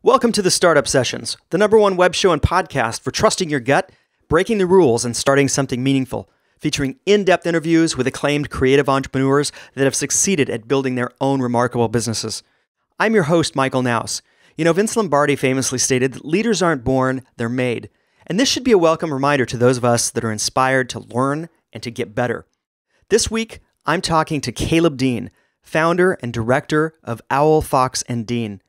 Welcome to the Startup Sessions, the #1 web show and podcast for trusting your gut, breaking the rules, and starting something meaningful, featuring in-depth interviews with acclaimed creative entrepreneurs that have succeeded at building their own remarkable businesses. I'm your host, Michael Knouse. You know, Vince Lombardi famously stated that leaders aren't born, they're made. And this should be a welcome reminder to those of us that are inspired to learn and to get better. This week, I'm talking to Caleb Dean, founder and director of Owl, Fox, and Dean.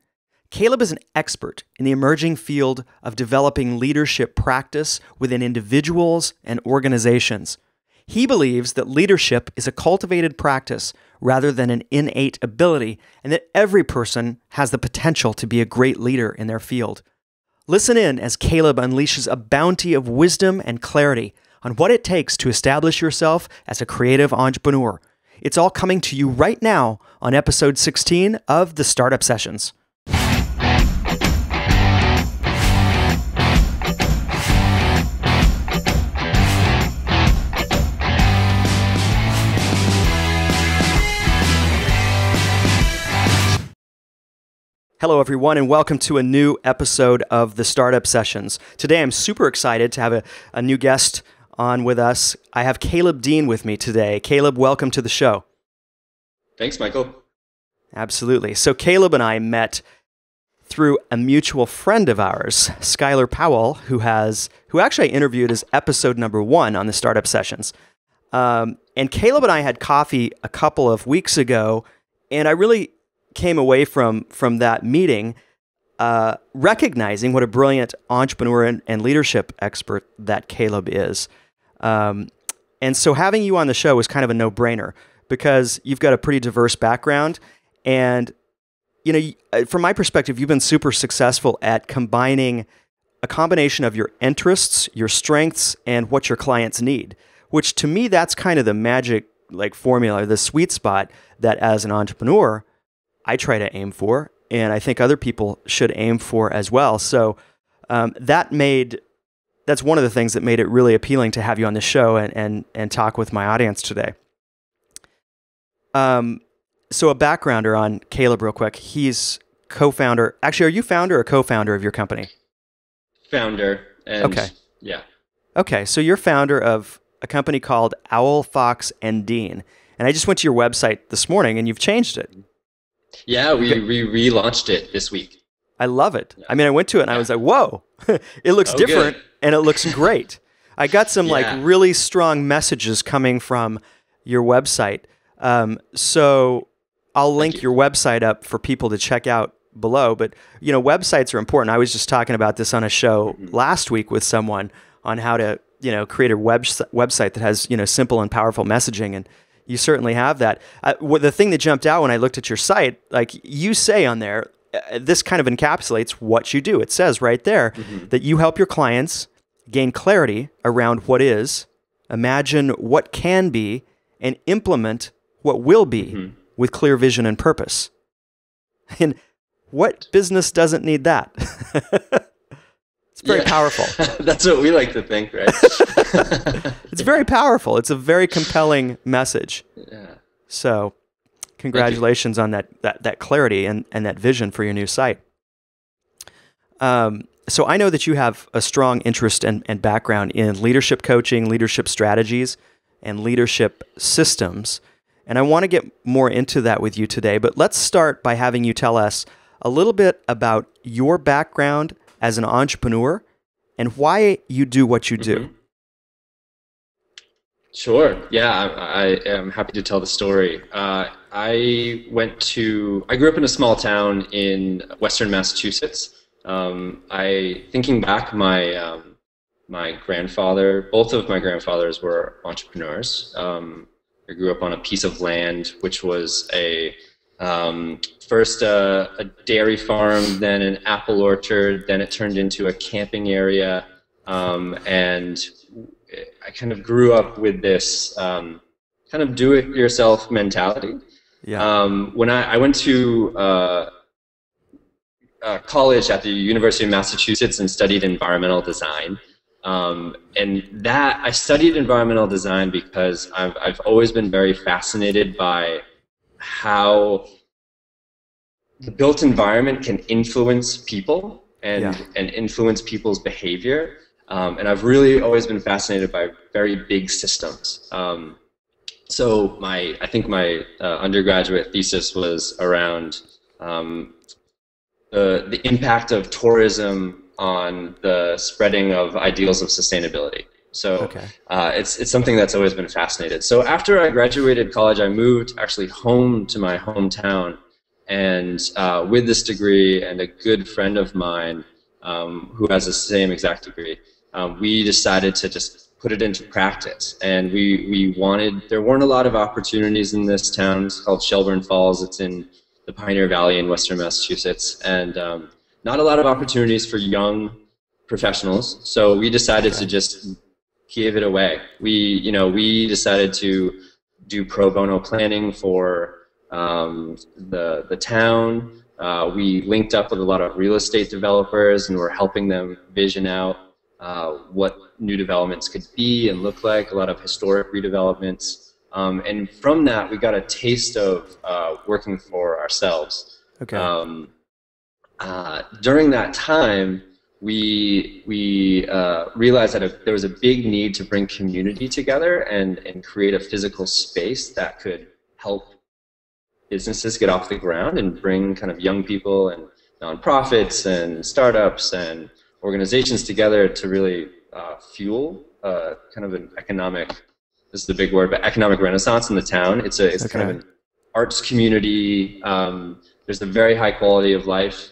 Caleb is an expert in the emerging field of developing leadership practice within individuals and organizations. He believes that leadership is a cultivated practice rather than an innate ability, and that every person has the potential to be a great leader in their field. Listen in as Caleb unleashes a bounty of wisdom and clarity on what it takes to establish yourself as a creative entrepreneur. It's all coming to you right now on episode 16 of the Startup Sessions. Hello, everyone, and welcome to a new episode of the Startup Sessions. Today, I'm super excited to have a new guest on with us. I have Caleb Dean with me today. Caleb, welcome to the show. Thanks, Michael. Absolutely. So Caleb and I met through a mutual friend of ours, Skylar Powell, who actually I interviewed as episode #1 on the Startup Sessions. And Caleb and I had coffee a couple of weeks ago, and I really came away from that meeting recognizing what a brilliant entrepreneur and leadership expert that Caleb is. And so having you on the show was kind of a no-brainer because you've got a pretty diverse background. And, you know, from my perspective, you've been super successful at combining a combination of your interests, your strengths, and what your clients need, which to me, that's kind of the magic formula, the sweet spot that as an entrepreneur, I try to aim for, and I think other people should aim for as well. So that's one of the things that made it really appealing to have you on the show and talk with my audience today. So a backgrounder on Caleb real quick. He's co-founder. Actually, are you founder or co-founder of your company? Founder. And okay. Yeah. Okay, so you're founder of a company called Owl, Fox, and Dean. And I just went to your website this morning, and you've changed it. Yeah, we relaunched it this week. I love it. Yeah. I mean, I went to it and I was like, whoa, it looks different and it looks great. I got some really strong messages coming from your website. So I'll link your website up for people to check out below. But, you know, websites are important. I was just talking about this on a show last week with someone on how to, you know, create a website that has, you know, simple and powerful messaging. And you certainly have that. The thing that jumped out when I looked at your site, like you say on there, this kind of encapsulates what you do. It says right there that you help your clients gain clarity around what is, imagine what can be, and implement what will be with clear vision and purpose. And what business doesn't need that? It's very powerful. That's what we like to think, right? It's very powerful. It's a very compelling message. Yeah. So congratulations on that clarity and that vision for your new site. So I know that you have a strong interest and background in leadership coaching, leadership strategies, and leadership systems. And I want to get more into that with you today. But let's start by having you tell us a little bit about your background as an entrepreneur and why you do what you do. Sure. Yeah, I am happy to tell the story. I grew up in a small town in Western Massachusetts. Thinking back, my grandfather, both of my grandfathers were entrepreneurs. I grew up on a piece of land which was first a dairy farm, then an apple orchard, then it turned into a camping area, and I kind of grew up with this kind of do-it-yourself mentality. Yeah. When I went to college at the University of Massachusetts and studied environmental design, and I studied environmental design because I've always been very fascinated by how the built environment can influence people and Yeah. and influence people's behavior. And I've really always been fascinated by very big systems. So I think my undergraduate thesis was around the impact of tourism on the spreading of ideals of sustainability. So Okay. it's something that's always been fascinated. So after I graduated college, I moved actually home to my hometown, and with this degree and a good friend of mine who has the same exact degree, we decided to just put it into practice. And there weren't a lot of opportunities in this town. It's called Shelburne Falls. It's in the Pioneer Valley in Western Massachusetts, and not a lot of opportunities for young professionals. So we decided to just give it away. We decided to do pro bono planning for the town. We linked up with a lot of real estate developers, and we're helping them vision out what new developments could be and look like, a lot of historic redevelopments. And from that, we got a taste of working for ourselves. Okay. During that time, we realized that there was a big need to bring community together and create a physical space that could help businesses get off the ground and bring kind of young people and nonprofits and startups and organizations together to really fuel kind of an economic, this is the big word, but economic renaissance in the town. It's kind of an arts community. There's a very high quality of life.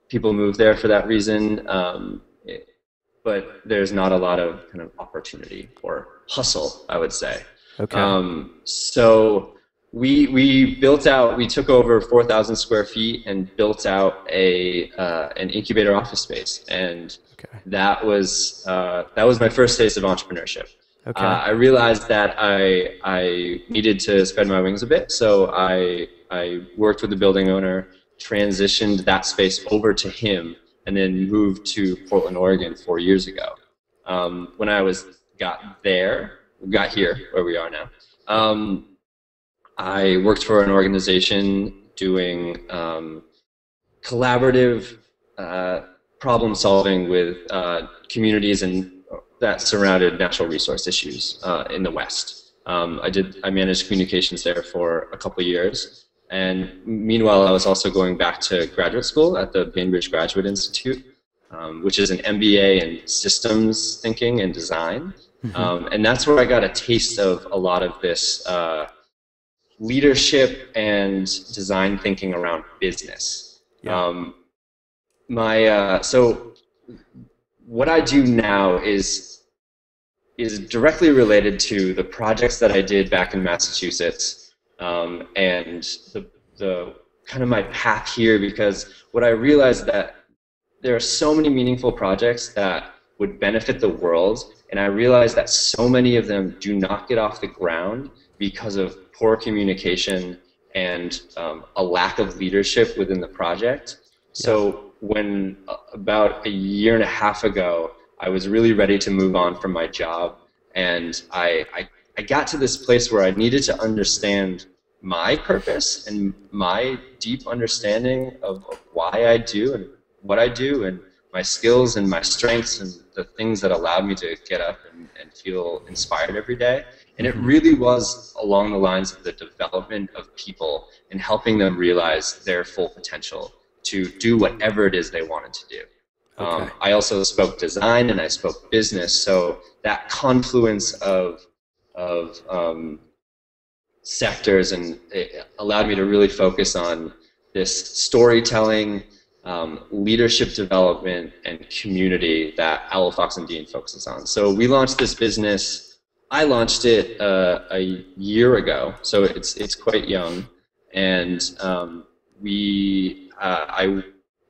People move there for that reason, but there's not a lot of kind of opportunity or hustle, I would say. Okay. So we built out. We took over 4,000 square feet and built out an incubator office space, and that was my first taste of entrepreneurship. Okay. I realized that I needed to spread my wings a bit, so I worked with the building owner, transitioned that space over to him, and then moved to Portland, Oregon 4 years ago. When I got here where we are now, I worked for an organization doing collaborative problem solving with communities and that surrounded natural resource issues in the West. I managed communications there for a couple of years. And meanwhile, I was also going back to graduate school at the Bainbridge Graduate Institute, which is an MBA in systems thinking and design. And that's where I got a taste of a lot of this leadership and design thinking around business. Yeah. So what I do now is directly related to the projects that I did back in Massachusetts. And the kind of my path here, because what I realized that there are so many meaningful projects that would benefit the world, and I realized that so many of them do not get off the ground because of poor communication and a lack of leadership within the project. So when about a year and a half ago, I was really ready to move on from my job, and I got to this place where I needed to understand my purpose and my deep understanding of why I do and what I do, and my skills and my strengths and the things that allowed me to get up and feel inspired every day. And it really was along the lines of the development of people and helping them realize their full potential to do whatever it is they wanted to do. I also spoke design and I spoke business, so that confluence of sectors, and it allowed me to really focus on this storytelling, leadership development, and community that Owl Fox and Dean focuses on. So we launched this business. I launched it a year ago, so it's quite young, and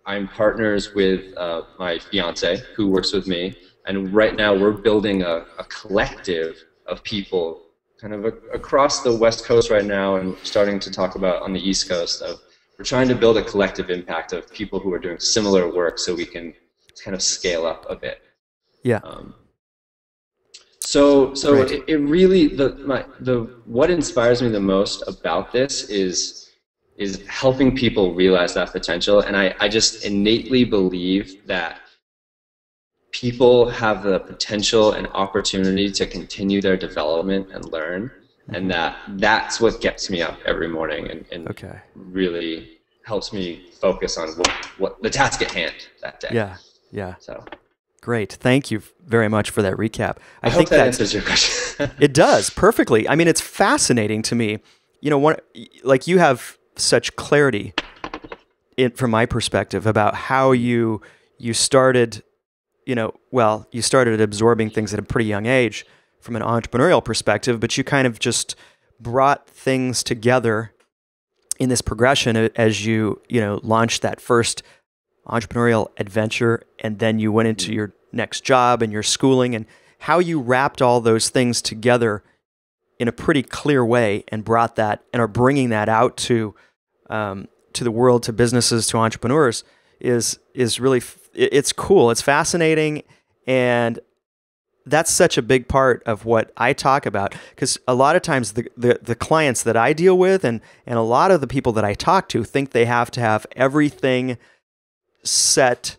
I'm partners with my fiance who works with me, and right now we're building a collective of people kind of across the West Coast right now, and starting to talk about on the East Coast. We're trying to build a collective impact of people who are doing similar work, so we can kind of scale up a bit. Yeah. So it really what inspires me the most about this is is helping people realize that potential. And I just innately believe that people have the potential and opportunity to continue their development and learn. And that's what gets me up every morning and really helps me focus on what the task at hand that day. Yeah, yeah. So great. Thank you very much for that recap. I think that answers your question. It does perfectly. I mean, it's fascinating to me. You know, like you have such clarity from my perspective about how you started, you started absorbing things at a pretty young age from an entrepreneurial perspective, but you kind of just brought things together in this progression as you launched that first entrepreneurial adventure, and then you went into your next job and your schooling, and how you wrapped all those things together in a pretty clear way and brought that and are bringing that out to the world, to businesses, to entrepreneurs is really, it's cool. It's fascinating. And that's such a big part of what I talk about, because a lot of times the clients that I deal with and a lot of the people that I talk to think they have to have everything set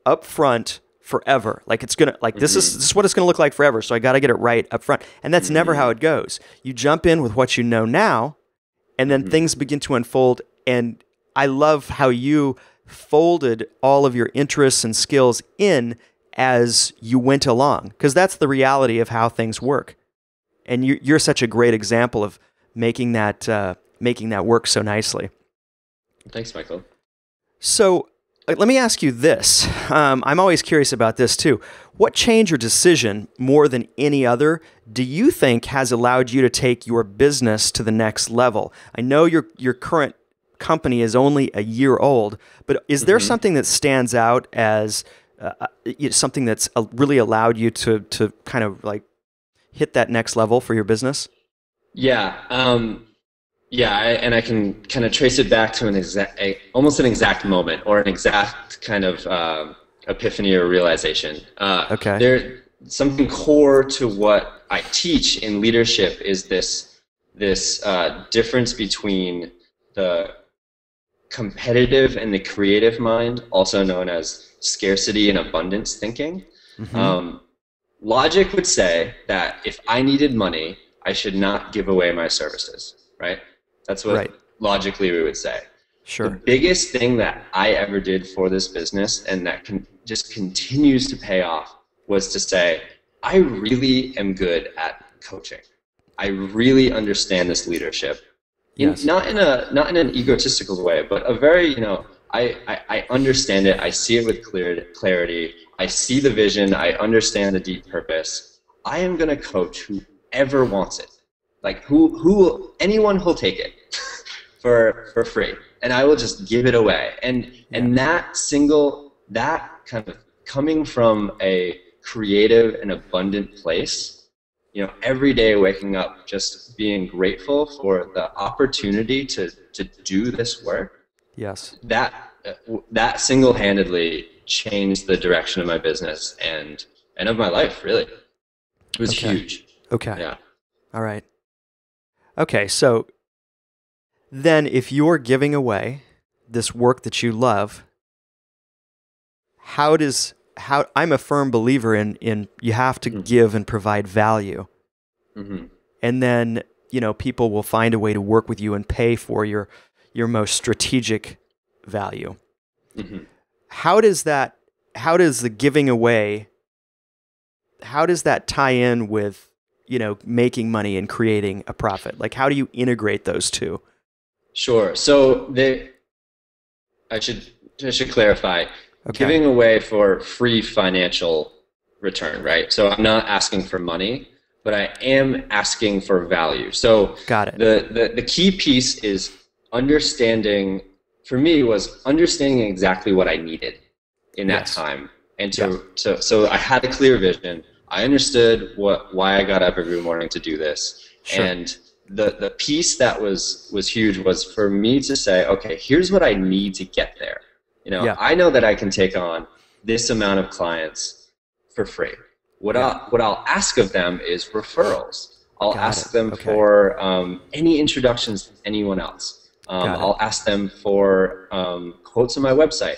up front forever. Like it's going to, like this is what it's going to look like forever. So I got to get it right up front. And that's never how it goes. You jump in with what you know now, and then things begin to unfold. And I love how you folded all of your interests and skills in as you went along, because that's the reality of how things work. And you're such a great example of making that work so nicely. Thanks, Michael. So let me ask you this. I'm always curious about this too. What change or decision, more than any other, do you think has allowed you to take your business to the next level? I know your current company is only a year old, but is there something that stands out as something that's really allowed you to kind of like hit that next level for your business? Yeah. And I can kind of trace it back to almost an exact moment or an exact kind of epiphany or realization. There's something core to what I teach in leadership is this difference between the competitive and the creative mind, also known as scarcity and abundance thinking. Logic would say that if I needed money, I should not give away my services, right? That's what logically we would say. Sure. The biggest thing that I ever did for this business, and that just continues to pay off, was to say, I really am good at coaching. I really understand this leadership. Not in an egotistical way, but a very, I understand it. I see it with clarity. I see the vision. I understand the deep purpose. I am going to coach whoever wants it. Like anyone who'll take it for free, and I will just give it away. And that kind of coming from a creative and abundant place, every day waking up just being grateful for the opportunity to do this work. Yes. That single-handedly changed the direction of my business and of my life, really. It was huge. Okay. Yeah. All right. Okay, so then if you're giving away this work that you love, I'm a firm believer in you have to give and provide value. And then, people will find a way to work with you and pay for your most strategic value. How does the giving away, how does that tie in with making money and creating a profit? Like, how do you integrate those two? Sure. So I should clarify. Giving away for free financial return, right? So I'm not asking for money, but I am asking for value. So got it. The key piece is understanding, for me, was understanding exactly what I needed in that time. And so I had a clear vision. I understood why I got up every morning to do this. Sure. And the piece that was huge was for me to say, okay, here's what I need to get there. I know that I can take on this amount of clients for free. What I'll ask of them is referrals. I'll ask them for any introductions to anyone else. Got it. I'll ask them for quotes on my website,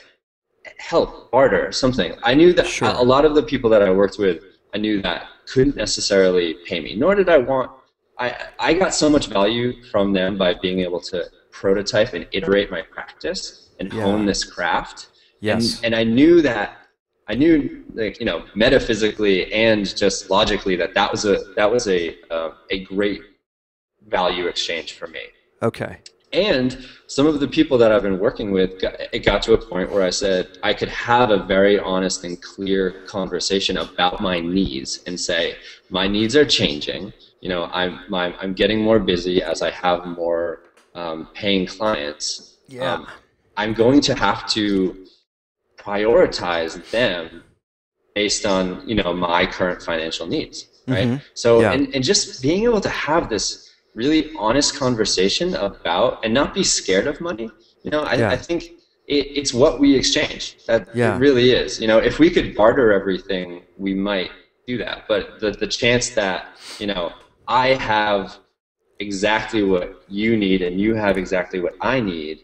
help, barter, something. I knew that Sure. a lot of the people that I worked with, I knew that couldn't necessarily pay me, nor did I want. I got so much value from them by being able to prototype and iterate my practice and hone this craft. Yes. And I knew that, like, you know, metaphysically and just logically that was a great value exchange for me. Okay. And some of the people that I've been working with, it got to a point where I said I could have a very honest and clear conversation about my needs and say, my needs are changing. You know, I'm getting more busy as I have more paying clients. Yeah. I'm going to have to prioritize them based on, you know, my current financial needs, right? Mm-hmm. So, and just being able to have this really honest conversation about, and not be scared of money. You know, I think it's what we exchange. It really is. You know, if we could barter everything, we might do that. But the chance that, you know, I have exactly what you need and you have exactly what I need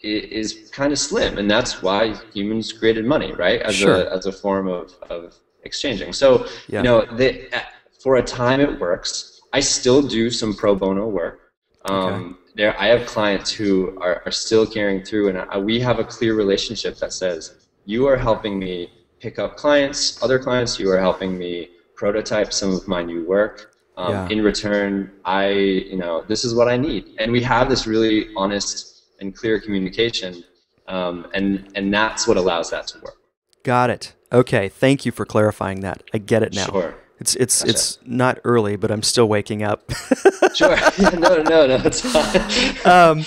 is kind of slim. And that's why humans created money, right? As a form of exchanging. So, you know, for a time it works. I still do some pro bono work. I have clients who are still carrying through, and we have a clear relationship that says, you are helping me pick up clients, other clients, you are helping me prototype some of my new work. In return, this is what I need. And we have this really honest and clear communication, and that's what allows that to work. Got it. Okay, thank you for clarifying that. I get it now. Sure. It's not early, but I'm still waking up. Sure. No, it's fine.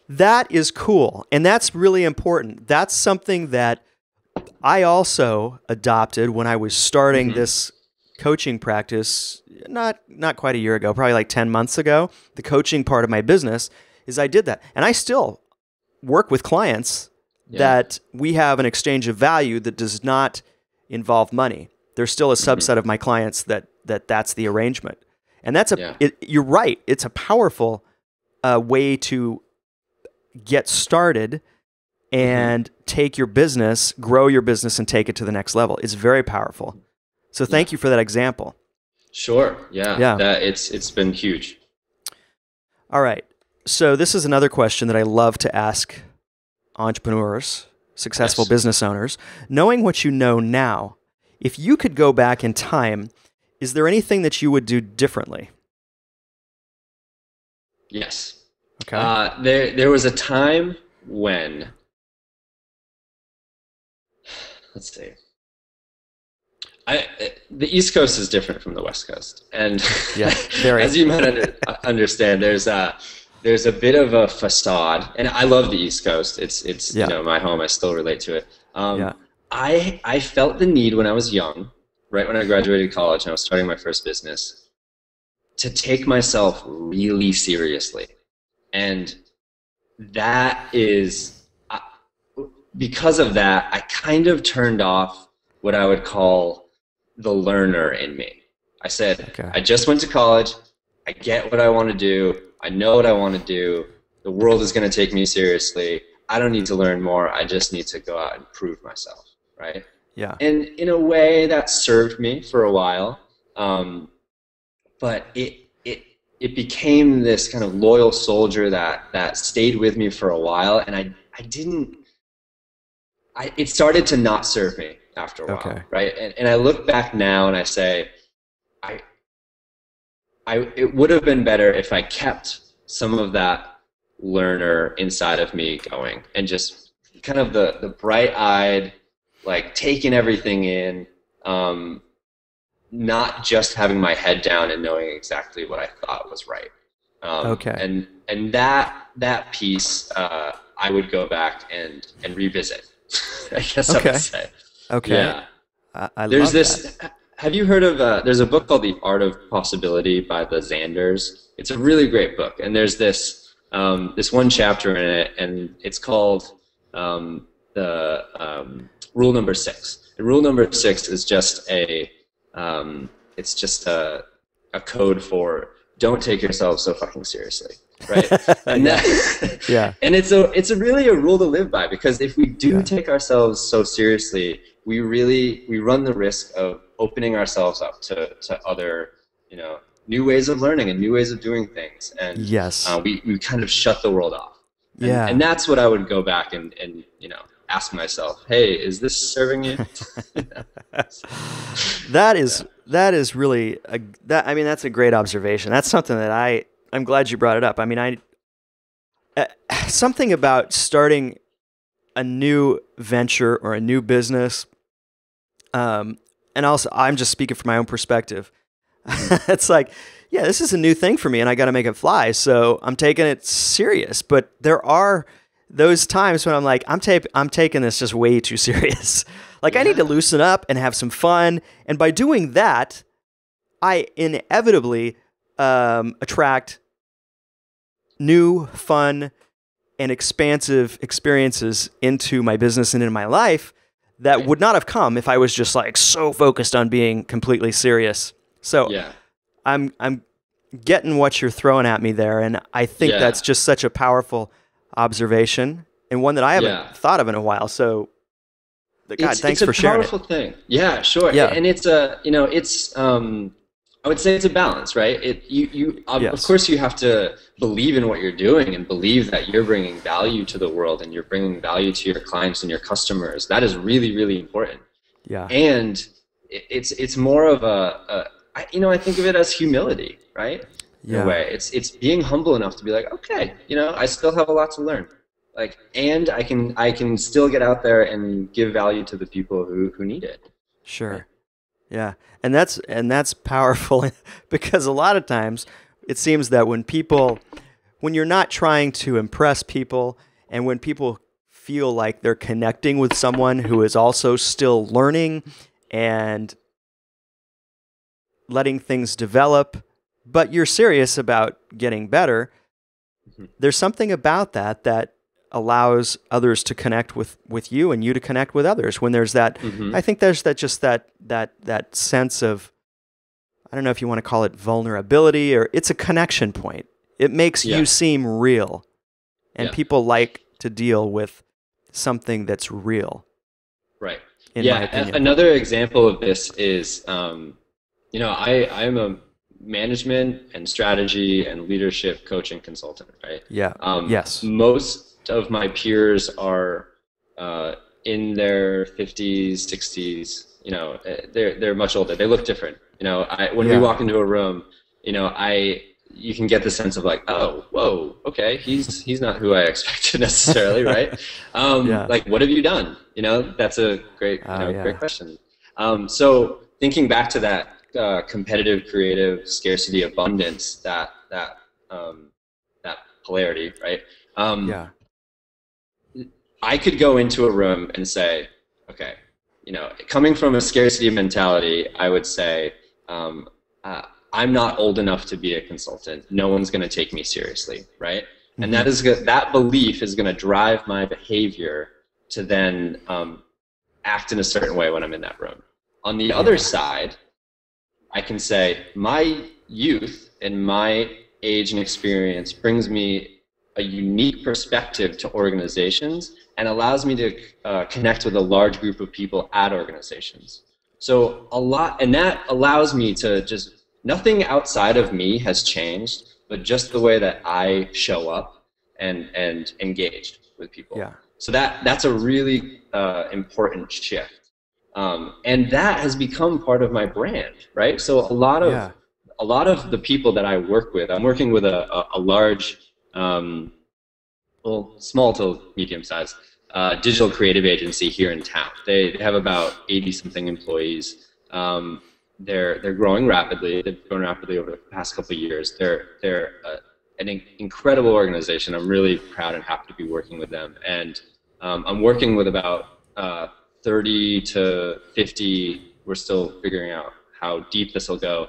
That is cool, and that's really important. That's something that I also adopted when I was starting this coaching practice, not quite a year ago, probably like 10 months ago. The coaching part of my business is I did that, and I still work with clients that we have an exchange of value that does not involve money. There's still a subset of my clients that's the arrangement. And that's you're right. It's a powerful way to get started and take your business, grow your business, and take it to the next level. It's very powerful. So thank you for that example. Sure. Yeah. It's been huge. All right. So this is another question that I love to ask entrepreneurs, successful business owners. Knowing what you know now, if you could go back in time, is there anything that you would do differently? Yes. Okay. There was a time when, let's see, the East Coast is different from the West Coast, and as you might understand, there's a bit of a facade, and I love the East Coast. It's you know, my home. I still relate to it. I felt the need when I was young, right when I graduated college and I was starting my first business, to take myself really seriously. And that is, because of that, I kind of turned off what I would call the learner in me. I said, I just went to college. I get what I want to do. I know what I want to do. The world is going to take me seriously. I don't need to learn more. I just need to go out and prove myself. Right? Yeah. And in a way that served me for a while, but it became this kind of loyal soldier that stayed with me for a while, and it started to not serve me after a while, right? And I look back now and I say, it would have been better if I kept some of that learner inside of me going, and just kind of the bright-eyed, like taking everything in, not just having my head down and knowing exactly what I thought was right. And that piece, I would go back and revisit. I guess I would say. Yeah. I love that. Have you heard of? There's a book called The Art of Possibility by the Zanders. It's a really great book, and there's this one chapter in it, and it's called Rule number 6. And rule number 6 is just a code for don't take yourself so fucking seriously, right? And Yeah. that, Yeah. and it's a really a rule to live by, because if we do take ourselves so seriously, we run the risk of opening ourselves up to other, new ways of learning and new ways of doing things, and Yes. we kind of shut the world off. Yeah. And that's what I would go back and ask myself, hey, is this serving you? That is really that's a great observation. That's something that I'm glad you brought it up. I mean, something about starting a new venture or a new business, and also I'm just speaking from my own perspective. It's like, yeah, this is a new thing for me and I got to make it fly. So I'm taking it serious, but there are those times when I'm like, I'm taking this just way too serious. Like I need to loosen up and have some fun. And by doing that, I inevitably attract new, fun, and expansive experiences into my business and in my life that would not have come if I was just like so focused on being completely serious. So I'm getting what you're throwing at me there, and I think that's just such a powerful observation and one that I haven't thought of in a while. So, God, thanks for sharing it. It's a powerful thing. Yeah, sure. Yeah. And it's I would say it's a balance, right? Of course you have to believe in what you're doing and believe that you're bringing value to the world and you're bringing value to your clients and your customers. That is really, really important. Yeah. And it's more of I think of it as humility, right? In a way, it's being humble enough to be like, okay, I still have a lot to learn, and I can still get out there and give value to the people who need it. Sure. Right? Yeah, and that's powerful because a lot of times it seems that when you're not trying to impress people, and when people feel like they're connecting with someone who is also still learning and letting things develop, but you're serious about getting better, there's something about that allows others to connect with you and you to connect with others. When there's that, I think there's that sense of, I don't know if you want to call it vulnerability, or it's a connection point. It makes you seem real, and people like to deal with something that's real. Right. Another example of this is, I'm a management and strategy and leadership coaching consultant, right? Yeah. Yes. Most of my peers are in their 50s, 60s. They're much older. They look different. When we walk into a room, you can get the sense of like, oh, whoa, okay, he's not who I expected necessarily, right? Like, what have you done? That's a great great question. So thinking back to that competitive, creative, scarcity, abundance, that polarity, right? I could go into a room and say, okay, coming from a scarcity mentality, I would say, I'm not old enough to be a consultant. No one's going to take me seriously, right? And that belief is going to drive my behavior to then act in a certain way when I'm in that room. On the other side, I can say my youth and my age and experience brings me a unique perspective to organizations and allows me to connect with a large group of people at organizations. So and that allows me to just, nothing outside of me has changed, but just the way that I show up and engage with people. Yeah. So that's a really important shift. And that has become part of my brand, right? So a lot of the people that I work with, I'm working with a large, small to medium size digital creative agency here in town. They have about 80-something employees. They're growing rapidly. They've grown rapidly over the past couple of years. They're an incredible organization. I'm really proud and happy to be working with them. And I'm working with about 30 to 50. We're still figuring out how deep this will go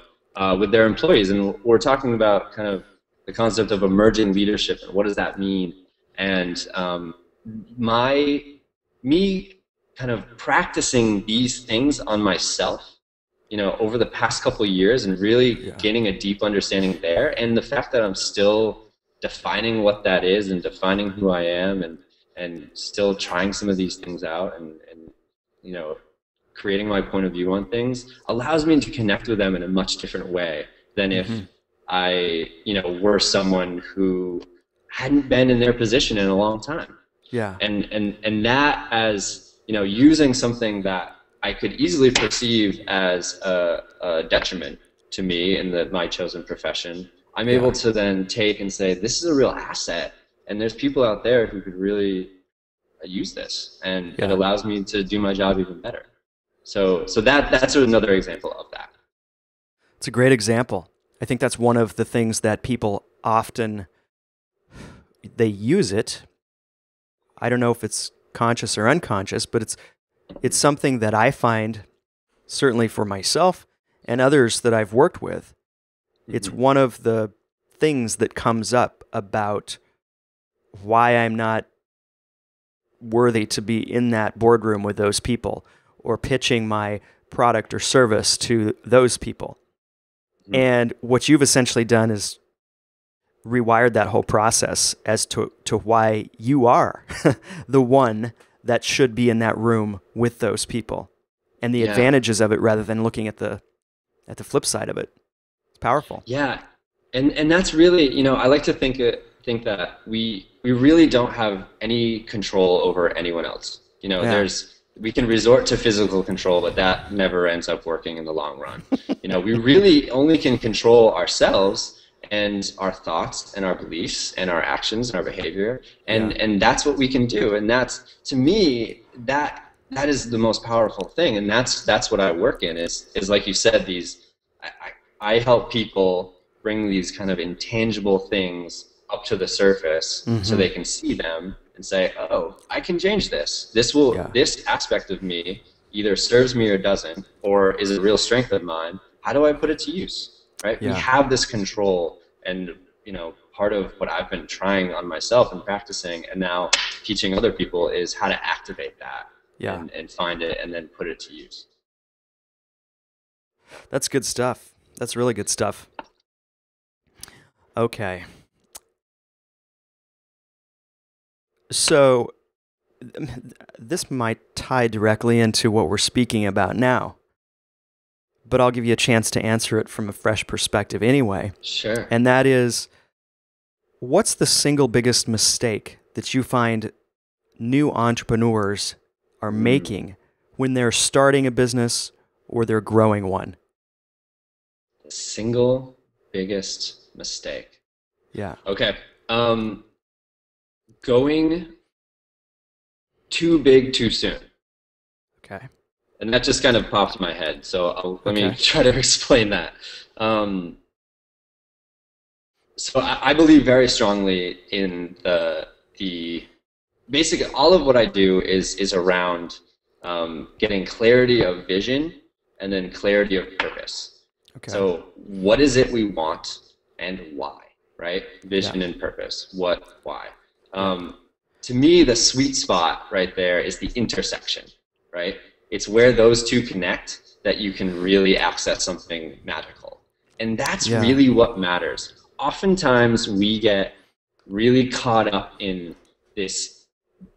with their employees. And we're talking about kind of the concept of emerging leadership and what does that mean. And me kind of practicing these things on myself over the past couple of years and really gaining a deep understanding there. And the fact that I'm still defining what that is and defining who I am and still trying some of these things out and creating my point of view on things allows me to connect with them in a much different way than if I, were someone who hadn't been in their position in a long time. Yeah. And that as, using something that I could easily perceive as a detriment to me in my chosen profession, I'm able to then take and say, this is a real asset. And there's people out there who could really use this. And it allows me to do my job even better. So that's another example of that. It's a great example. I think that's one of the things that people often, they use it. I don't know if it's conscious or unconscious, but it's something that I find, certainly for myself and others that I've worked with, it's one of the things that comes up about why I'm not worthy to be in that boardroom with those people or pitching my product or service to those people. And what you've essentially done is rewired that whole process as to why you are the one that should be in that room with those people and the advantages of it rather than looking at the flip side of it. It's powerful. Yeah. And that's really, I like to think that we really don't have any control over anyone else. We can resort to physical control, but that never ends up working in the long run. We really only can control ourselves and our thoughts and our beliefs and our actions and our behavior. And that's what we can do. And that's, to me, that is the most powerful thing. And that's what I work in is like you said, I help people bring these kind of intangible things up to the surface so they can see them and say, oh, I can change this. This aspect of me either serves me or doesn't, or is a real strength of mine. How do I put it to use? Right? We have this control, and part of what I've been trying on myself and practicing and now teaching other people is how to activate that and find it and then put it to use. That's good stuff. That's really good stuff. Okay. So this might tie directly into what we're speaking about now, but I'll give you a chance to answer it from a fresh perspective anyway. Sure. And that is, what's the single biggest mistake that you find new entrepreneurs are making when they're starting a business or they're growing one? The single biggest mistake. Yeah. Okay. Going too big too soon. Okay. And that just kind of popped in my head, so let me try to explain that. So I believe very strongly in the basically all of what I do is around getting clarity of vision and then clarity of purpose. Okay. So what is it we want and why, right? Vision and purpose. What, why? To me, the sweet spot right there is the intersection, right? It's where those two connect that you can really access something magical. And that's really what matters. Oftentimes we get really caught up in this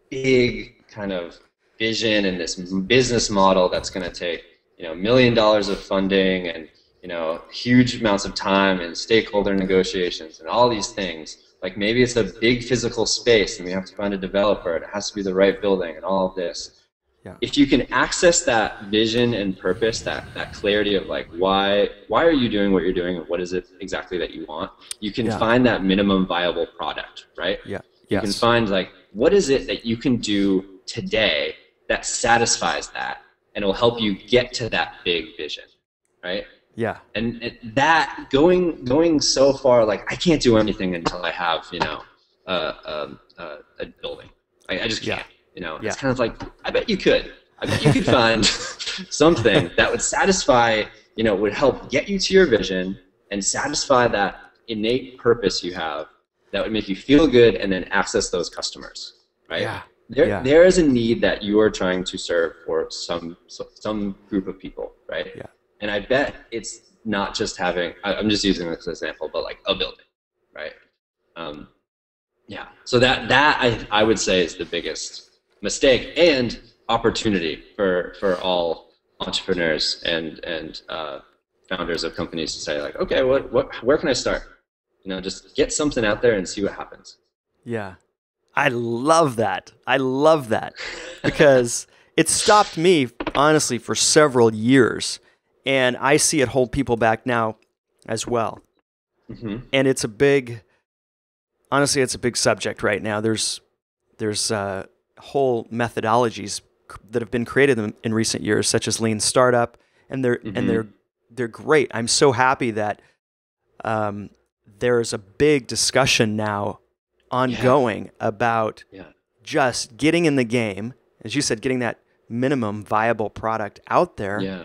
big kind of vision and this business model that's going to take, $1 million of funding and, huge amounts of time and stakeholder negotiations and all these things. Like maybe it's a big physical space and we have to find a developer and it has to be the right building and all of this. Yeah. If you can access that vision and purpose, that clarity of like why are you doing what you're doing and what is it exactly that you want, you can find that minimum viable product, right? Yeah. You can find like what is it that you can do today that satisfies that and will help you get to that big vision, right? Yeah. And that going so far, like I can't do anything until I have a building. I just can't. It's kind of like I bet you could find something that would satisfy, would help get you to your vision and satisfy that innate purpose you have that would make you feel good and then access those customers, right? Yeah. There is a need that you are trying to serve for some group of people, right? Yeah. And I bet it's not just having, I'm just using this example, but like a building, right? Yeah. So that I would say is the biggest mistake and opportunity for all entrepreneurs and founders of companies to say like, okay, where can I start? Just get something out there and see what happens. Yeah. I love that. I love that because it stopped me, honestly, for several years. And I see it hold people back now as well. Mm-hmm. And it's a big subject right now. There's whole methodologies that have been created in recent years, such as Lean Startup, and they're great. I'm so happy that there's a big discussion now ongoing about just getting in the game, as you said, getting that minimum viable product out there. Yeah.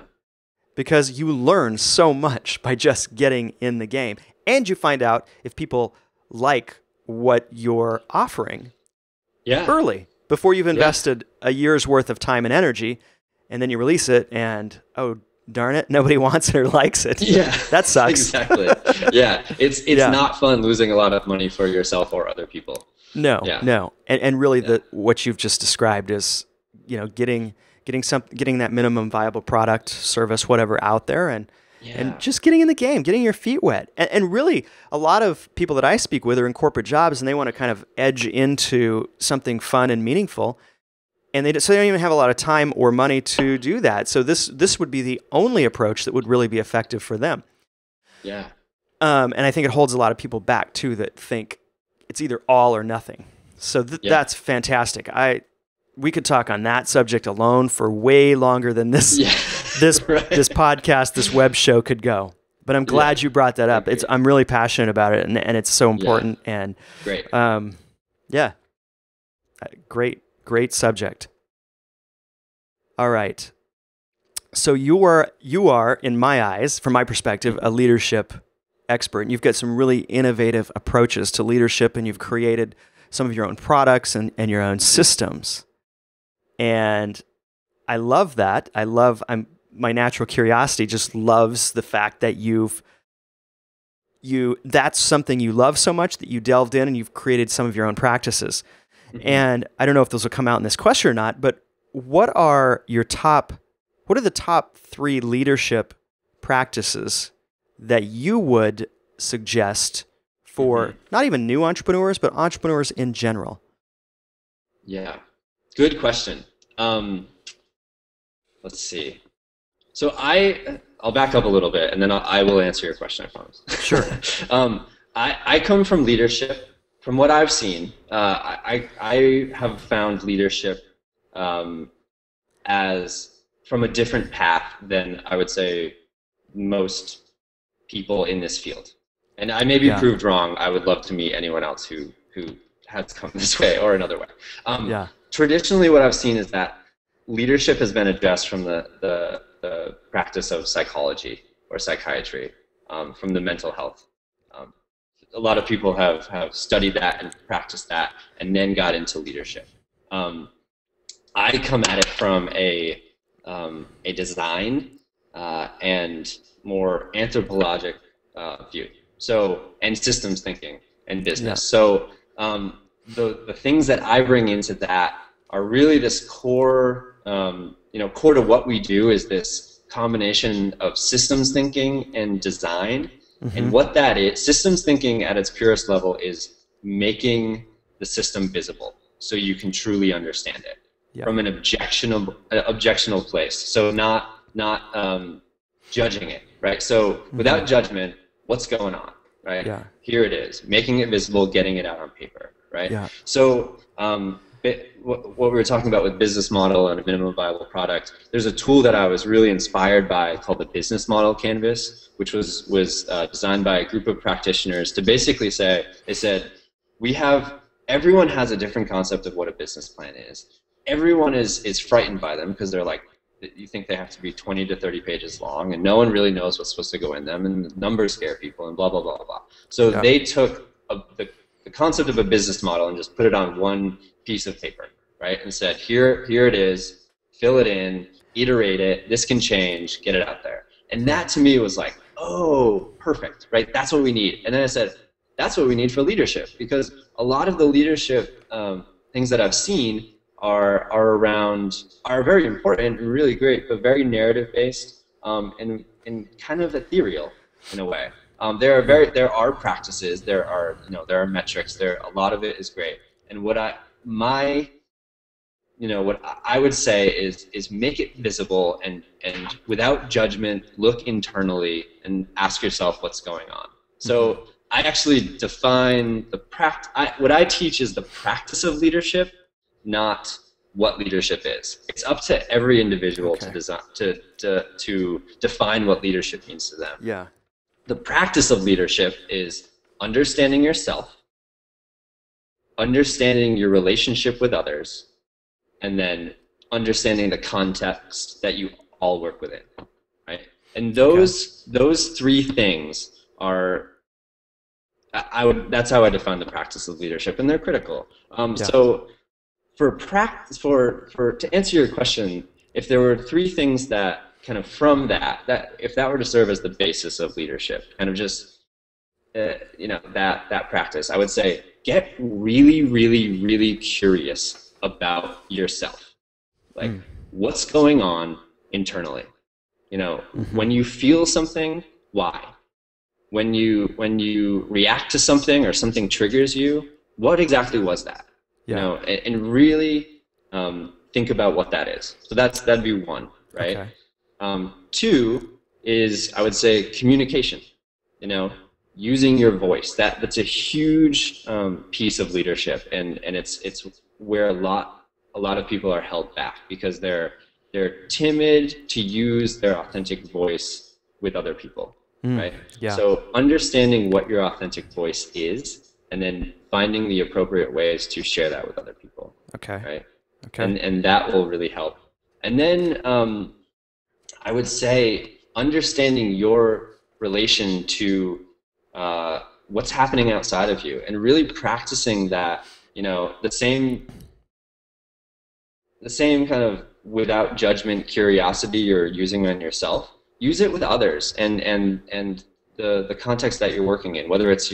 Because you learn so much by just getting in the game, and you find out if people like what you're offering early before you've invested a year's worth of time and energy, and then you release it, and oh darn it, nobody wants it or likes it. Yeah, that sucks. Exactly. Yeah, it's not fun losing a lot of money for yourself or other people. No, and really what you've just described is getting that minimum viable product, service, whatever out there, and just getting in the game, getting your feet wet. And really, a lot of people that I speak with are in corporate jobs, and they want to kind of edge into something fun and meaningful, and they don't even have a lot of time or money to do that. So this would be the only approach that would really be effective for them. Yeah. And I think it holds a lot of people back too that think it's either all or nothing. So that's fantastic. We could talk on that subject alone for way longer than this this podcast, this web show could go. But I'm glad you brought that up. I'm really passionate about it, and it's so important. And great. Great subject. All right. So you are, in my eyes, from my perspective, a leadership expert. And you've got some really innovative approaches to leadership, and you've created some of your own products and your own systems. And I love that. My natural curiosity just loves the fact that that's something you love so much that you delved in and you've created some of your own practices. Mm-hmm. And I don't know if those will come out in this question or not, but what are the top 3 leadership practices that you would suggest for not even new entrepreneurs, but entrepreneurs in general? Yeah. Good question. Let's see. So I'll back up a little bit, and then I will answer your question, I promise. Sure. I come from leadership. From what I've seen, I have found leadership as from a different path than I would say most people in this field. And I may be proved wrong. I would love to meet anyone else who has come this way or another way. Traditionally, what I've seen is that leadership has been addressed from the practice of psychology or psychiatry, from the mental health. A lot of people have studied that and practiced that and then got into leadership. I come at it from a design and more anthropologic view. So, and systems thinking and business. So the things that I bring into that are really this core, core to what we do is this combination of systems thinking and design. Mm-hmm. And what that is, systems thinking at its purest level is making the system visible so you can truly understand it from an objectional place. So not judging it, right? So without judgment, what's going on, right? Yeah. Here it is, making it visible, getting it out on paper, right? Yeah. So what we were talking about with business model and a minimum viable product, there's a tool that I was really inspired by called the business model canvas, which was designed by a group of practitioners to basically say, they said, everyone has a different concept of what a business plan is. Everyone is frightened by them because they're like, you think they have to be 20 to 30 pages long, and no one really knows what's supposed to go in them, and the numbers scare people, and blah, blah, blah, blah. So they took the concept of a business model and just put it on one piece of paper, right? And said, here it is, fill it in, iterate it, this can change, get it out there. And that to me was like, oh, perfect, right? That's what we need. And then I said, that's what we need for leadership, because a lot of the leadership things that I've seen are very important and really great, but very narrative based and kind of ethereal in a way. There are practices, there are metrics, a lot of it is great. And what I would say is make it visible and without judgment, look internally and ask yourself what's going on. So I actually define what I teach is the practice of leadership, not what leadership is. It's up to every individual to define what leadership means to them. Yeah. The practice of leadership is understanding yourself, understanding your relationship with others, and then understanding the context that you all work within, right? And those three things are, that's how I define the practice of leadership, and they're critical. So to answer your question, if there were three things that kind of from that if that were to serve as the basis of leadership, kind of just that practice, I would say get really, really, really curious about yourself. Like what's going on internally? When you feel something, why? When you react to something or something triggers you, what exactly was that? Yeah. And really think about what that is. So that'd be one, right? Okay. Two is, I would say, communication. Using your voice. That's a huge piece of leadership, and it's where a lot of people are held back because they're timid to use their authentic voice with other people, right? Yeah. So understanding what your authentic voice is, and then finding the appropriate ways to share that with other people. Okay. Right. Okay. And that will really help. And then I would say understanding your relation to what's happening outside of you, and really practicing that, the same kind of without judgment curiosity you're using on yourself, use it with others and the context that you're working in, whether it's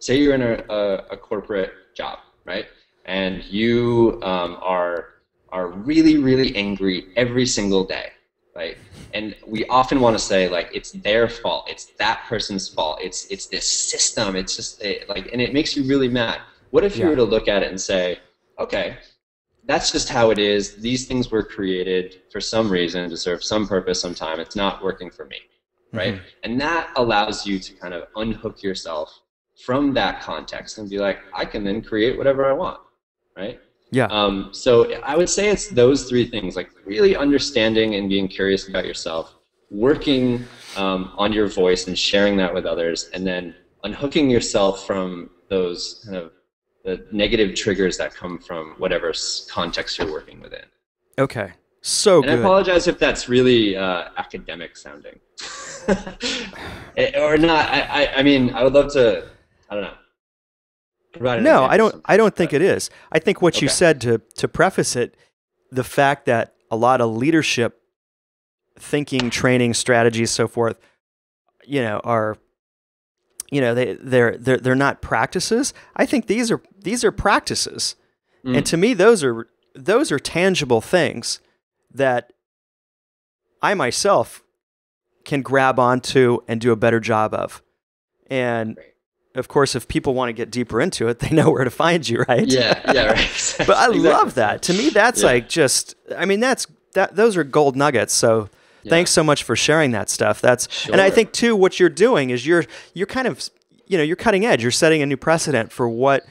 say you're in a corporate job, right? And you are really, really angry every single day, right? And we often want to say, like, it's their fault, it's that person's fault, it's this system, it's just and it makes you really mad. What if you were to look at it and say, okay, that's just how it is. These things were created for some reason to serve some purpose sometime. It's not working for me, right? And that allows you to kind of unhook yourself from that context and be like, I can then create whatever I want, right? Yeah. So I would say it's those three things, like really understanding and being curious about yourself, working on your voice and sharing that with others, and then unhooking yourself from those kind of the negative triggers that come from whatever context you're working within. Okay. So and good. I apologize if that's really academic sounding. Or not. I mean, I would love to, I don't know. No, I don't think it is. I think what you said to preface it, the fact that a lot of leadership thinking, training, strategies, so forth, are, they're not practices. I think these are practices. And to me, those are tangible things that I myself can grab onto and do a better job of. And of course, if people want to get deeper into it, they know where to find you, right? Yeah, right. But I love that. To me, that's like just, I mean, those are gold nuggets. So thanks so much for sharing that stuff. And I think too, what you're doing is you're kind of, you're cutting edge. You're setting a new precedent for what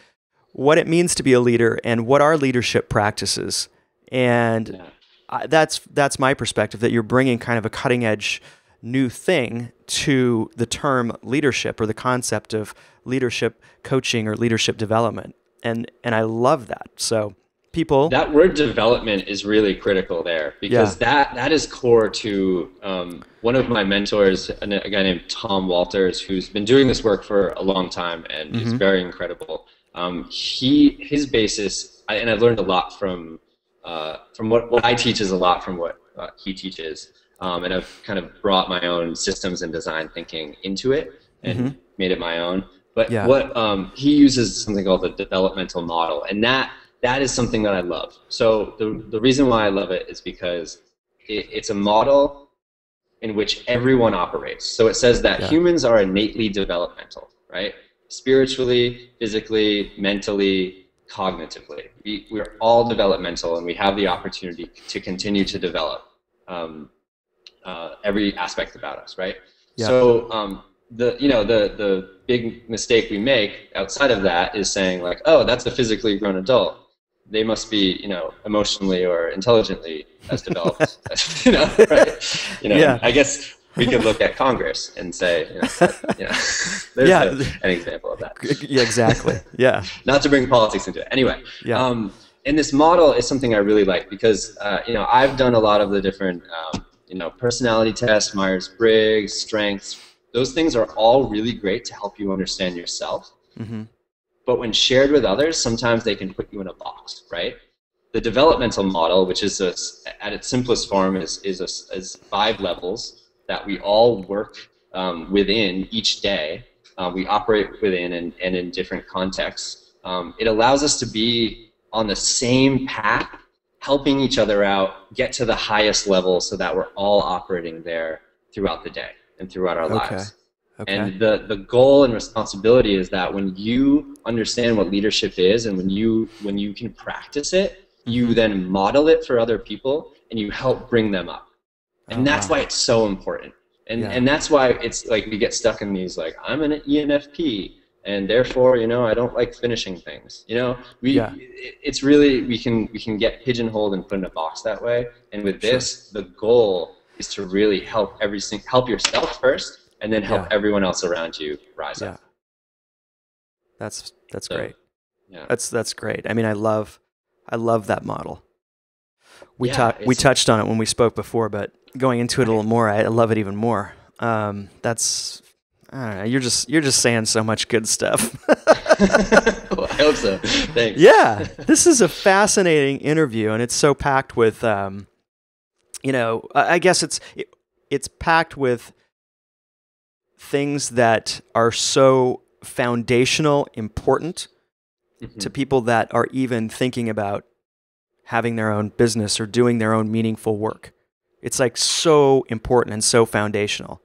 it means to be a leader and what are leadership practices. And that's my perspective, that you're bringing kind of a cutting edge new thing to the term leadership, or the concept of leadership coaching or leadership development. And I love that. So that word development is really critical there, because that is core to one of my mentors, a guy named Tom Walters, who's been doing this work for a long time and is very incredible. His basis, and I've learned a lot from what I teach, is a lot from what he teaches, and I've kind of brought my own systems and design thinking into it and made it my own. But what he uses something called the developmental model, and that is something that I love. So the reason why I love it is because it's a model in which everyone operates. So it says that humans are innately developmental, right? Spiritually, physically, mentally, cognitively. We're all developmental, and we have the opportunity to continue to develop every aspect about us, right? Yeah. So the big mistake we make outside of that is saying like, oh, that's a physically grown adult. They must be, emotionally or intelligently as developed, right? I guess we could look at Congress and say, there's an example of that. Yeah, exactly. Yeah. Not to bring politics into it. Anyway, and this model is something I really like because, I've done a lot of the different, personality tests, Myers-Briggs, strengths. Those things are all really great to help you understand yourself. Mm-hmm. But when shared with others, sometimes they can put you in a box, right? The developmental model, which is at its simplest form, is 5 levels that we all work within each day. We operate within and in different contexts. It allows us to be on the same path, helping each other out, get to the highest level so that we're all operating there throughout the day and throughout our lives. Okay. And the goal and responsibility is that when you understand what leadership is and when you can practice it, you then model it for other people and you help bring them up. And that's why it's so important. And that's why it's like we get stuck in these like, I'm an ENFP and therefore, I don't like finishing things. It's really, we can get pigeonholed and put in a box that way. And with this, the goal is to really help yourself first, and then help everyone else around you rise up. That's great. Yeah. That's great. I mean, I love that model. We touched on it when we spoke before, but going into it a little more, I love it even more. I don't know, you're just saying so much good stuff. Well, I hope so. Thanks. Yeah, this is a fascinating interview, and it's so packed with, I guess it's packed with things that are so foundational, important to people that are even thinking about having their own business or doing their own meaningful work. It's like so important and so foundational.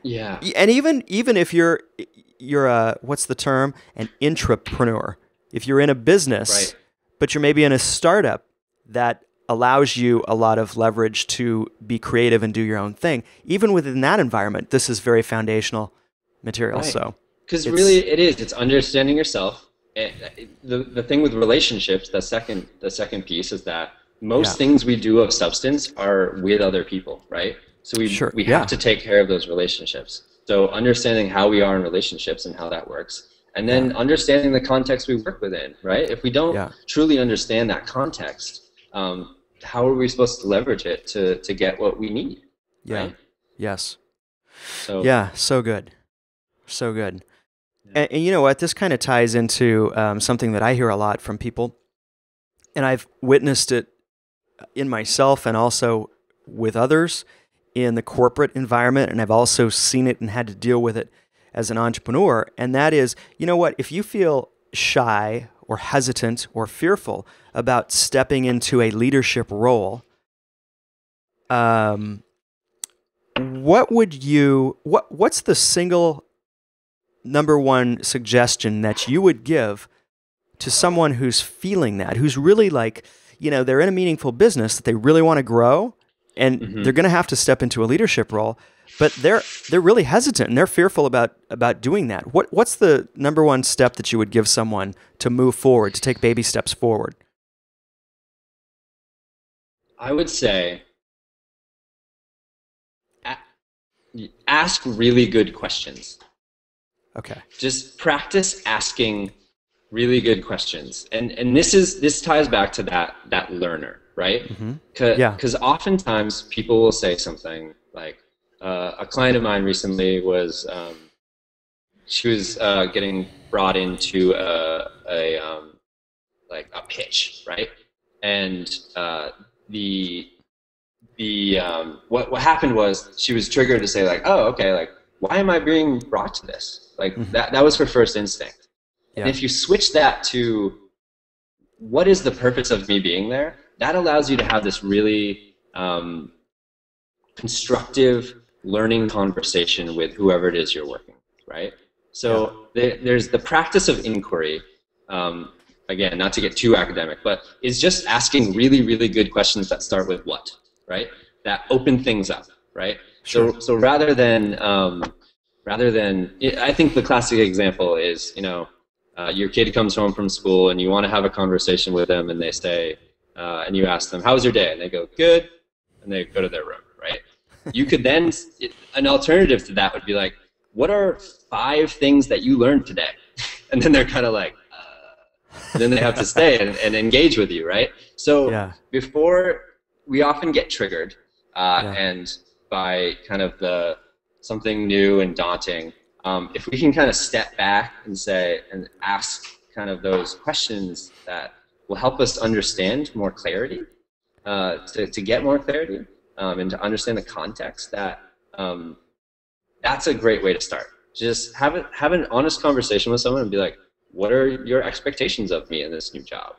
Yeah. And even if you're what's the term? An intrapreneur. If you're in a business, but you're maybe in a startup that allows you a lot of leverage to be creative and do your own thing. Even within that environment, this is very foundational material. Right. So, because really it is. It's understanding yourself. The thing with relationships, the second piece is that most things we do of substance are with other people, right? So we have to take care of those relationships. So understanding how we are in relationships and how that works. And then understanding the context we work within, right? If we don't truly understand that context, how are we supposed to leverage it to get what we need? Yeah. Right? Yes. So so good. So good. Yeah. And you know what? This kind of ties into something that I hear a lot from people, and I've witnessed it in myself and also with others in the corporate environment, and I've also seen it and had to deal with it as an entrepreneur, and that is, you know what? If you feel shy or hesitant or fearful about stepping into a leadership role, what's the single number one suggestion that you would give to someone who's feeling that, who's really like, they're in a meaningful business that they really want to grow, and they're going to have to step into a leadership role, but they're really hesitant and they're fearful about doing that. What's the number one step that you would give someone to move forward, to take baby steps forward? I would say ask really good questions. Okay. Just practice asking really good questions. And this ties back to that learner, right? Because oftentimes people will say something like, a client of mine recently was, she was getting brought into a pitch, right? And what happened was she was triggered to say like, oh, okay, like why am I being brought to this? Like that was her first instinct. Yeah. And if you switch that to what is the purpose of me being there, that allows you to have this really constructive learning conversation with whoever it is you're working with, right? So there's the practice of inquiry. Again, not to get too academic, but it's just asking really, really good questions that start with what, right? That open things up, right? Sure. So rather than I think the classic example is, your kid comes home from school and you want to have a conversation with them, and they say, and you ask them, "How was your day?" And they go, "Good," and they go to their room, right? You could then, an alternative to that would be like, "What are 5 things that you learned today?" And then they're kind of like, and then they have to stay and engage with you, right? So before, we often get triggered, and by kind of something new and daunting. If we can kind of step back and say and ask kind of those questions that will help us understand more clarity, to get more clarity, and to understand the context, that's a great way to start. Just have an honest conversation with someone and be like, what are your expectations of me in this new job?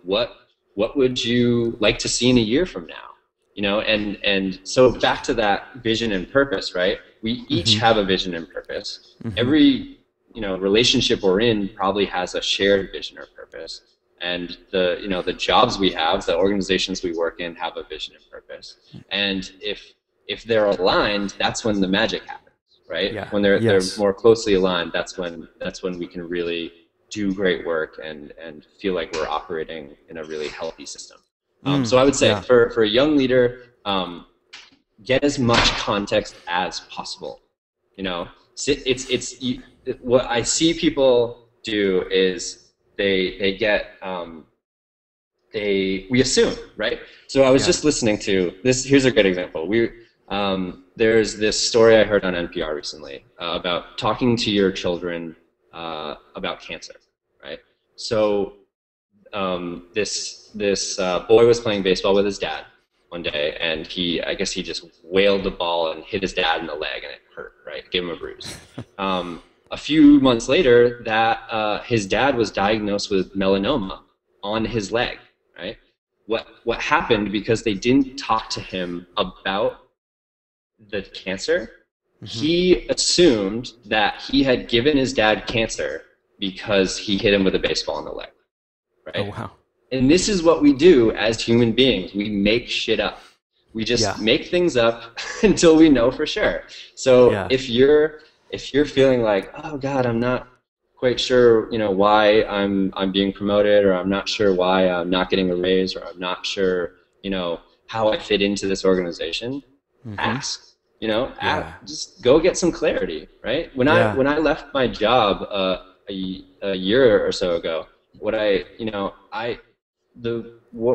What would you like to see in a year from now? And so back to that vision and purpose, right? We each have a vision and purpose. Every, relationship we're in probably has a shared vision or purpose. And the jobs we have, the organizations we work in have a vision and purpose. And if they're aligned, that's when the magic happens, right? Yeah. When they're more closely aligned, that's when we can really do great work and feel like we're operating in a really healthy system. So I would say for a young leader, get as much context as possible. What I see people do is they get we assume, right? So I was just listening to this. Here's a good example. There's this story I heard on NPR recently about talking to your children about cancer, right? So this boy was playing baseball with his dad one day, and I guess he just whaled the ball and hit his dad in the leg, and it hurt, right? Gave him a bruise. A few months later, his dad was diagnosed with melanoma on his leg, right? What happened, because they didn't talk to him about the cancer, he assumed that he had given his dad cancer because he hit him with a baseball in the leg. Right? Oh, wow. And this is what we do as human beings. We make shit up. We just make things up until we know for sure. So if you're feeling like, oh God, I'm not quite sure, why I'm being promoted, or I'm not sure why I'm not getting a raise, or I'm not sure, how I fit into this organization, ask. Just go get some clarity, right? When I left my job a year or so ago, what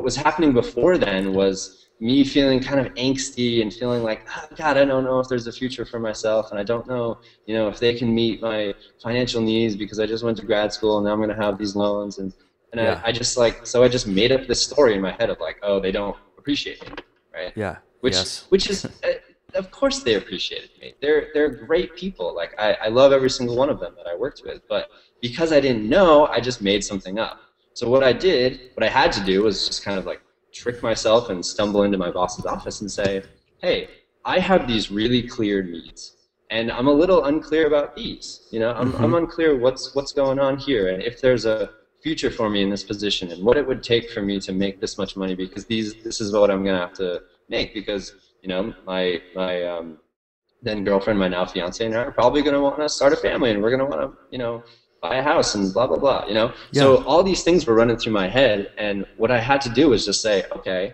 was happening before then was me feeling kind of angsty and feeling like, oh, God, I don't know if there's a future for myself, and I don't know, if they can meet my financial needs because I just went to grad school and now I'm going to have these loans, and I just so I just made up this story in my head of like, oh, they don't appreciate me, right? Yeah. Which is, of course they appreciated me. They're great people. Like I love every single one of them that I worked with, but because I didn't know, I just made something up. So what I had to do was just kind of like trick myself and stumble into my boss's office and say, hey, I have these really clear needs, and I'm a little unclear about these. I'm unclear what's going on here, and if there's a future for me in this position, and what it would take for me to make this much money, because this is what I'm gonna have to make, because my then girlfriend, my now fiance, and I are probably gonna want to start a family, and we're gonna want to buy a house and blah, blah, blah, So all these things were running through my head, and what I had to do was just say, okay,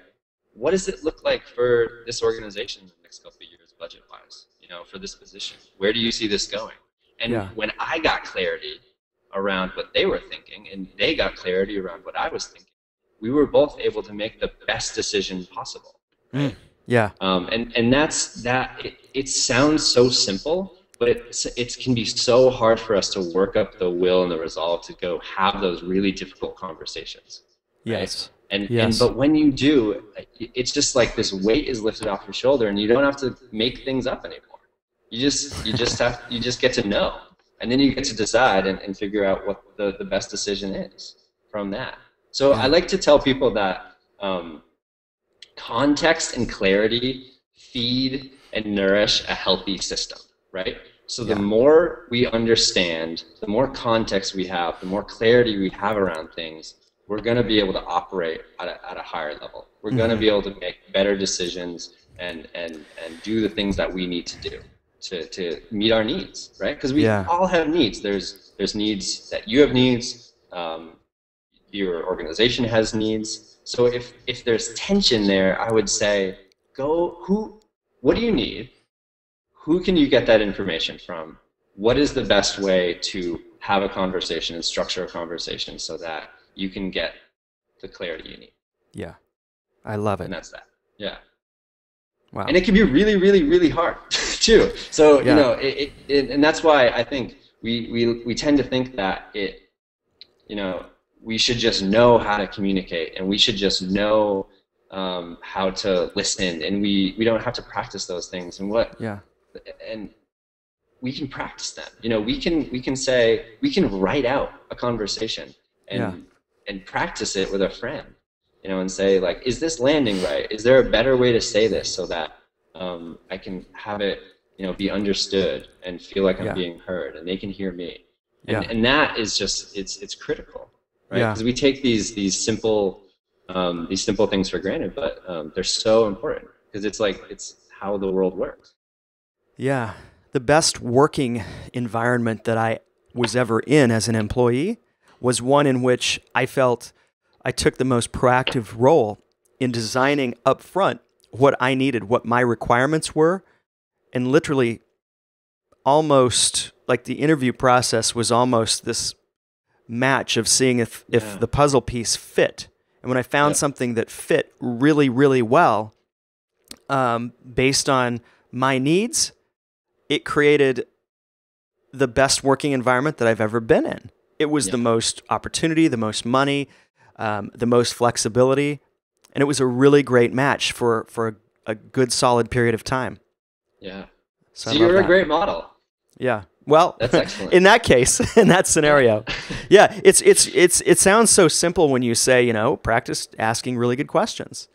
what does it look like for this organization in the next couple of years, budget-wise, for this position? Where do you see this going? And when I got clarity around what they were thinking, and they got clarity around what I was thinking, we were both able to make the best decision possible. Right? And that's that. It sounds so simple, but it can be so hard for us to work up the will and the resolve to go have those really difficult conversations. Right? Yes. Yes. But when you do, it's just like this weight is lifted off your shoulder, and you don't have to make things up anymore. You just get to know, and then you get to decide and figure out what the best decision is from that. So I like to tell people that context and clarity feed and nourish a healthy system, right? So the more we understand, the more context we have, the more clarity we have around things, we're going to be able to operate at a higher level. We're going to be able to make better decisions and do the things that we need to do to meet our needs, right? Because we all have needs. There's needs that you have needs. Your organization has needs. So if there's tension there, I would say, what do you need? Who can you get that information from? What is the best way to have a conversation and structure a conversation so that you can get the clarity you need? Yeah, I love it. And that's that. Yeah. Wow. And it can be really, really, really hard too. So you know, and that's why I think we tend to think that we should just know how to communicate, and we should just know how to listen, and we don't have to practice those things. And we can practice them. We can write out a conversation and practice it with a friend. And say, like, is this landing right? Is there a better way to say this so that I can have it, be understood and feel like I'm being heard, and they can hear me. And that is just it's critical, right? Because we take these simple things for granted, but they're so important because it's how the world works. Yeah, the best working environment that I was ever in as an employee was one in which I felt I took the most proactive role in designing up front what I needed, what my requirements were, and literally almost like the interview process was almost this match of seeing if the puzzle piece fit. And when I found something that fit really, really well, based on my needs, it created the best working environment that I've ever been in. It was the most opportunity, the most money, the most flexibility, and it was a really great match for a good solid period of time. Yeah. So you're a great model. Yeah. Well, that's excellent. In that case, in that scenario, it sounds so simple when you say, practice asking really good questions,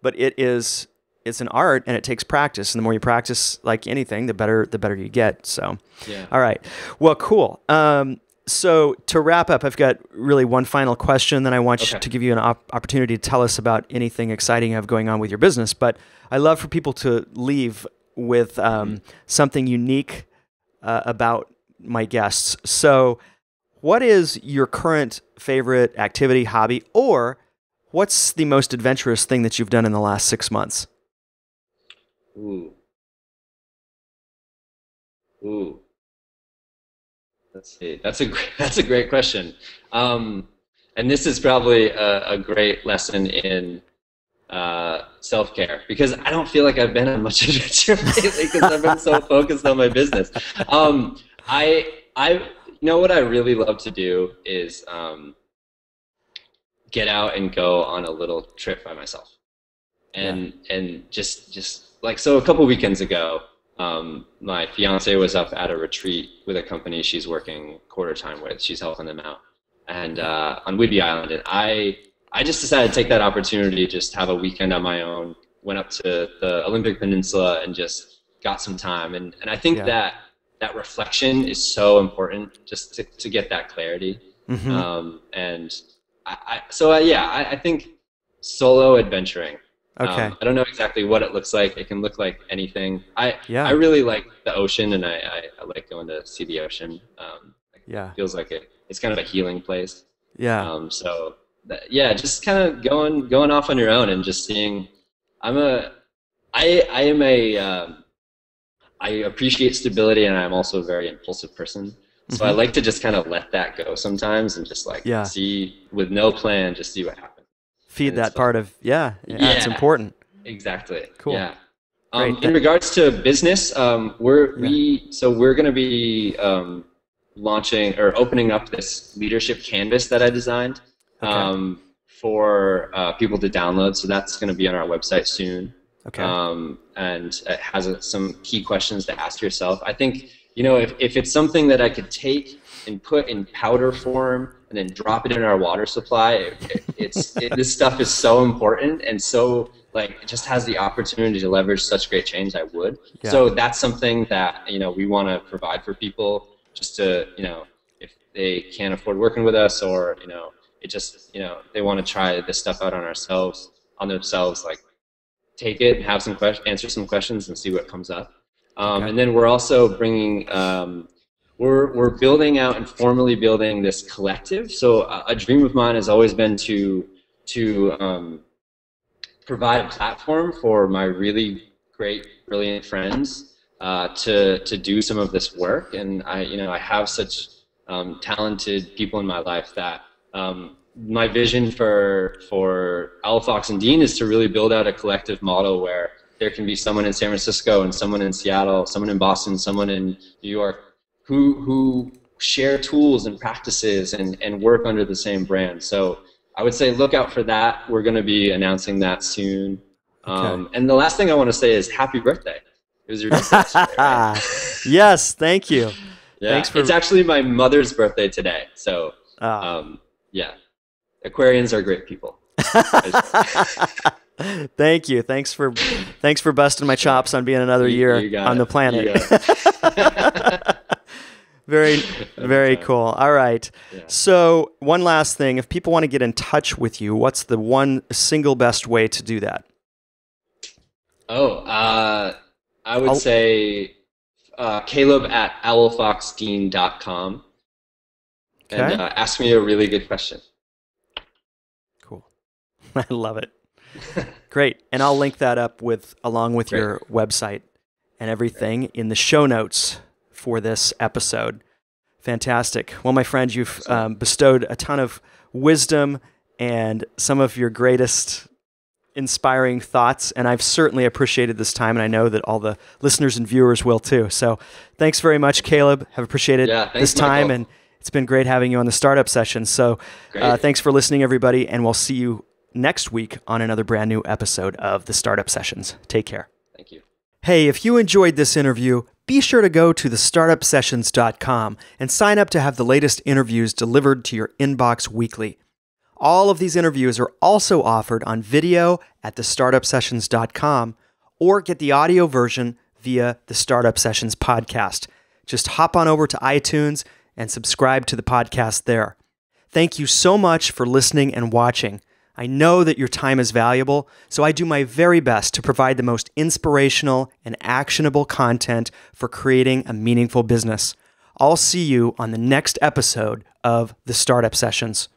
but it's an art and it takes practice. And the more you practice, like anything, the better you get. So, all right. Well, cool. So to wrap up, I've got really one final question. Then I want to give you an opportunity to tell us about anything exciting you have going on with your business. But I love for people to leave with something unique about my guests. So what is your current favorite activity, hobby, or what's the most adventurous thing that you've done in the last 6 months? Ooh. Let's see. That's a great question. And this is probably a great lesson in self-care, because I don't feel like I've been on much adventure lately because I've been so focused on my business. What I really love to do is get out and go on a little trip by myself, and just like, so a couple weekends ago, my fiance was up at a retreat with a company she's working quarter time with. She's helping them out, and on Whidbey Island, and I just decided to take that opportunity, just have a weekend on my own. Went up to the Olympic Peninsula and just got some time, and I think that reflection is so important, just to get that clarity. And I think solo adventuring. I don't know exactly what it looks like. It can look like anything. I really like the ocean, and I like going to see the ocean. It feels like it's kind of a healing place. Just kind of going off on your own and just seeing. I appreciate stability, and I'm also a very impulsive person. So I like to just kind of let that go sometimes, and just see, with no plan, just see what happens. Feed that part of, it's important. Exactly. Cool. Yeah. In regards to business, we're going to be launching or opening up this leadership canvas that I designed for people to download, so that's going to be on our website soon. Okay. And it has some key questions to ask yourself. I think, if it's something that I could take and put in powder form and then drop it in our water supply, this stuff is so important, and so it just has the opportunity to leverage such great change. I would. Yeah. So that's something that we want to provide for people, just to if they can't afford working with us, or it just they want to try this stuff out on themselves, take it, have some answer some questions, and see what comes up. Okay. And then we're also bringing, we're building out and formally building this collective. So a dream of mine has always been to provide a platform for my really great, brilliant friends to do some of this work. And I have such talented people in my life that my vision for Owl Fox and Dean is to really build out a collective model where there can be someone in San Francisco and someone in Seattle, someone in Boston, someone in New York who share tools and practices and work under the same brand. So I would say look out for that. We're going to be announcing that soon. Okay. And the last thing I want to say is happy birthday. It was your birthday yesterday, right? Yes, thank you. Yeah, it's actually my mother's birthday today. So yeah. Aquarians are great people. Thank you. Thanks for busting my chops on being another year on the planet. Very cool. All right. Yeah. So one last thing, if people want to get in touch with you, what's the one single best way to do that? I would say Caleb at owlfoxdean.com. Okay. And ask me a really good question. Cool. I love it. Great. And I'll link that up along with your website and everything in the show notes for this episode. Fantastic. Well, my friend, you've bestowed a ton of wisdom and some of your greatest inspiring thoughts, and I've certainly appreciated this time, and I know that all the listeners and viewers will too. So thanks very much, Caleb. Have appreciated this time, and it's been great having you on the Startup Sessions. So thanks for listening, everybody, and we'll see you next week on another brand new episode of the Startup Sessions. Take care. Thank you. Hey, if you enjoyed this interview, be sure to go to thestartupsessions.com and sign up to have the latest interviews delivered to your inbox weekly. All of these interviews are also offered on video at thestartupsessions.com, or get the audio version via the Startup Sessions podcast. Just hop on over to iTunes and subscribe to the podcast there. Thank you so much for listening and watching. I know that your time is valuable, so I do my very best to provide the most inspirational and actionable content for creating a meaningful business. I'll see you on the next episode of the Startup Sessions.